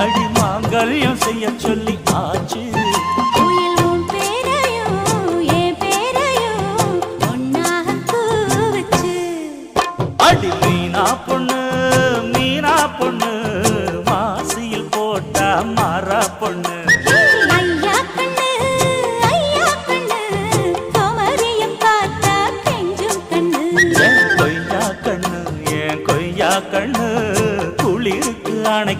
அடி மாங்கல்யம் செய்ய சொல்லி ஆச்சு. உயிலும் பேரையும் என் பேரையும் ஒன்னாக கூவச்சு. அடி மீனா பொண்ணு மாசியில் போட்டா மாறா பொண்ணு.